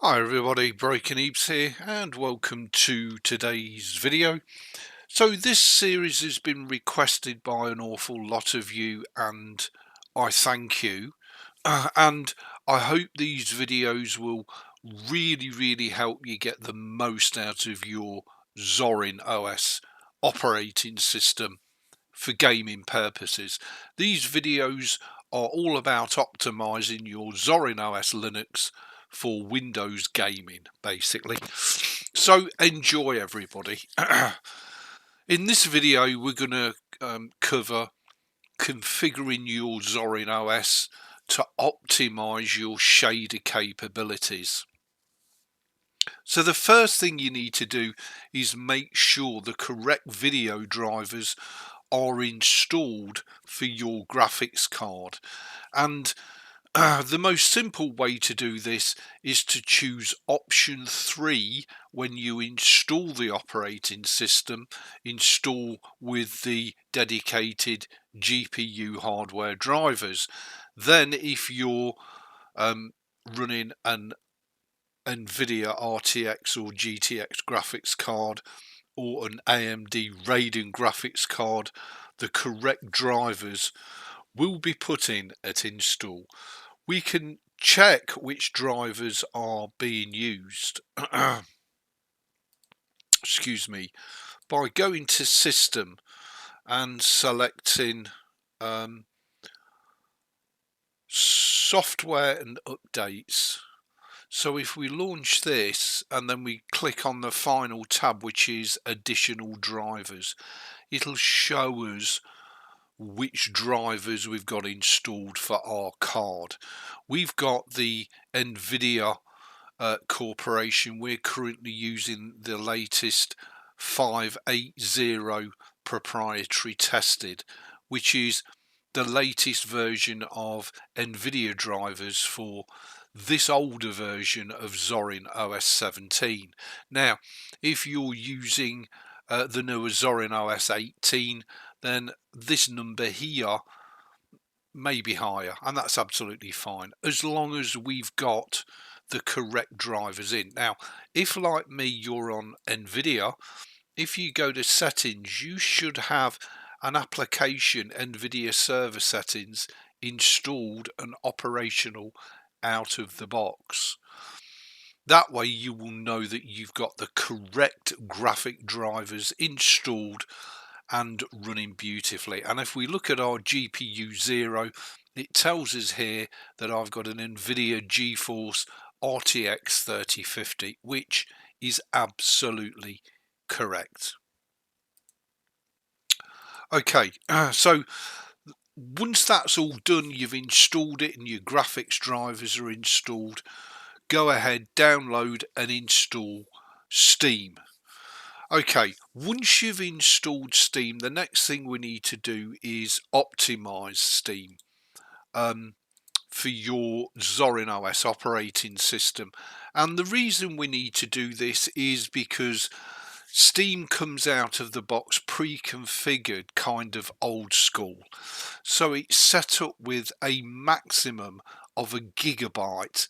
Hi everybody, Broken Eeps here and welcome to today's video. So this series has been requested by an awful lot of you and I thank you. And I hope these videos will really help you get the most out of your Zorin OS operating system for gaming purposes. These videos are all about optimizing your Zorin OS Linux for Windows gaming, basically. So enjoy, everybody. In this video, we're going to cover configuring your Zorin OS to optimize your shader capabilities. So the first thing you need to do is make sure the correct video drivers are installed for your graphics card, and the most simple way to do this is to choose option 3 when you install the operating system. Install with the dedicated GPU hardware drivers. Then if you're running an nVidia RTX or GTX graphics card or an AMD Ryzen graphics card, the correct drivers will be put in at install. We can check which drivers are being used excuse me, by going to System and selecting Software and Updates. So if we launch this and then we click on the final tab, which is additional drivers, it'll show us which drivers we've got installed for our card. We've got the nVidia Corporation. We're currently using the latest 580 proprietary tested, which is the latest version of nVidia drivers for this older version of Zorin OS 17. Now, if you're using the newer Zorin OS 18, then this number here may be higher, and that's absolutely fine as long as we've got the correct drivers in. Now, if like me you're on nVidia, if you go to settings, you should have an application nVidia server settings installed and operational out of the box. That way you will know that you've got the correct graphic drivers installed and running beautifully. And if we look at our GPU 0, it tells us here that I've got an nVidia GeForce RTX 3050, which is absolutely correct. Okay, so once that's all done, you've installed it and your graphics drivers are installed, go ahead, download and install Steam. Okay, once you've installed Steam, the next thing we need to do is optimize Steam for your Zorin OS operating system. And the reason we need to do this is because Steam comes out of the box pre-configured, kind of old school. So it's set up with a maximum of 1 GB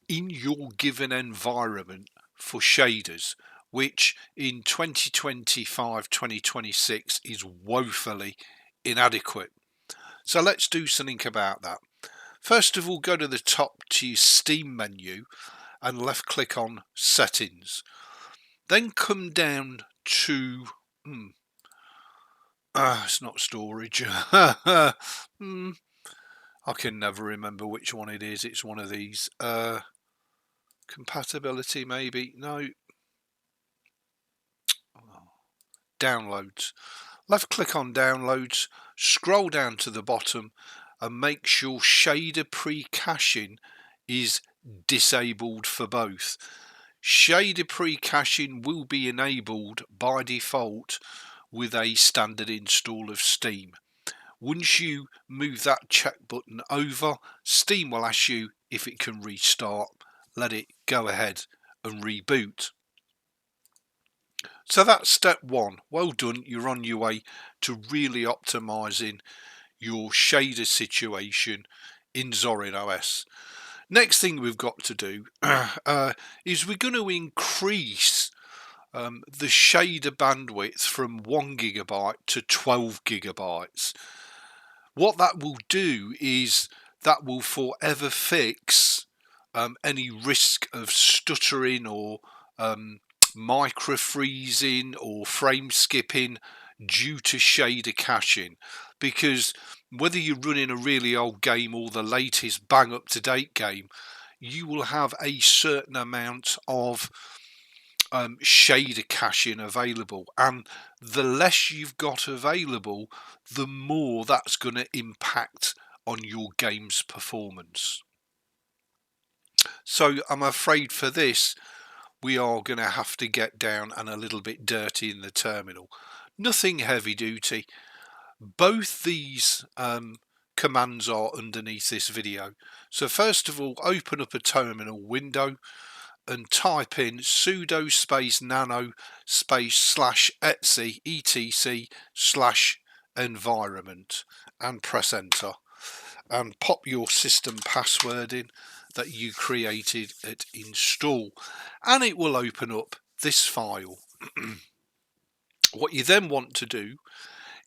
in your given environment for shaders, which in 2025-2026 is woefully inadequate. So let's do something about that. First of all, go to the top to your Steam menu and left click on Settings. Then come down to it's not storage. I can never remember which one it is. It's one of these. Compatibility, maybe. No. Downloads. Left click on Downloads, scroll down to the bottom and make sure shader pre-caching is disabled for both. Shader pre-caching will be enabled by default with a standard install of Steam. Once you move that check button over, Steam will ask you if it can restart. Let it go ahead and reboot. So that's step one. Well done, you're on your way to really optimizing your shader situation in Zorin OS. Next thing we've got to do is we're going to increase the shader bandwidth from 1 GB to 12 GB. What that will do is that will forever fix any risk of stuttering or micro freezing or frame skipping due to shader caching, because whether you're running a really old game or the latest bang up to date game, you will have a certain amount of shader caching available, and the less you've got available, the more that's going to impact on your game's performance. So I'm afraid for this we are going to have to get down and a little bit dirty in the terminal. Nothing heavy duty. Both these commands are underneath this video. So first of all, open up a terminal window and type in sudo space nano space /etc /environment and press enter, and pop your system password in that you created at install, and it will open up this file. What you then want to do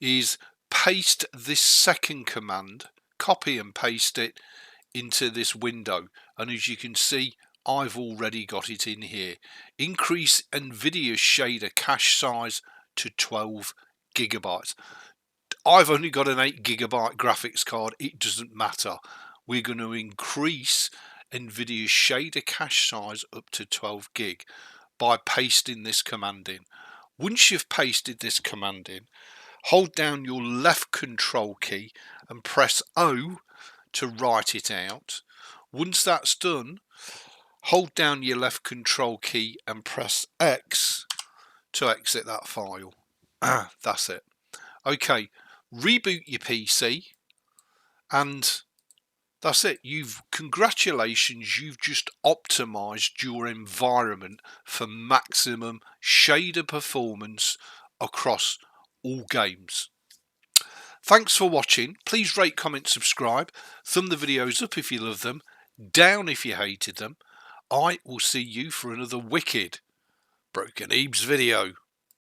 is paste this second command, copy and paste it into this window, and as you can see, I've already got it in here. Increase nVidia shader cache size to 12 GB. I've only got an 8 GB graphics card, it doesn't matter. We're going to increase nVidia's shader cache size up to 12 GB by pasting this command in. Once you've pasted this command in, hold down your left control key and press O to write it out. Once that's done, hold down your left control key and press X to exit that file. That's it. Okay, reboot your PC, and that's it. Congratulations, you've just optimized your environment for maximum shader performance across all games. Thanks for watching. Please rate, comment, subscribe. Thumb the videos up if you love them, down if you hated them. I will see you for another wicked Broken Ebs video.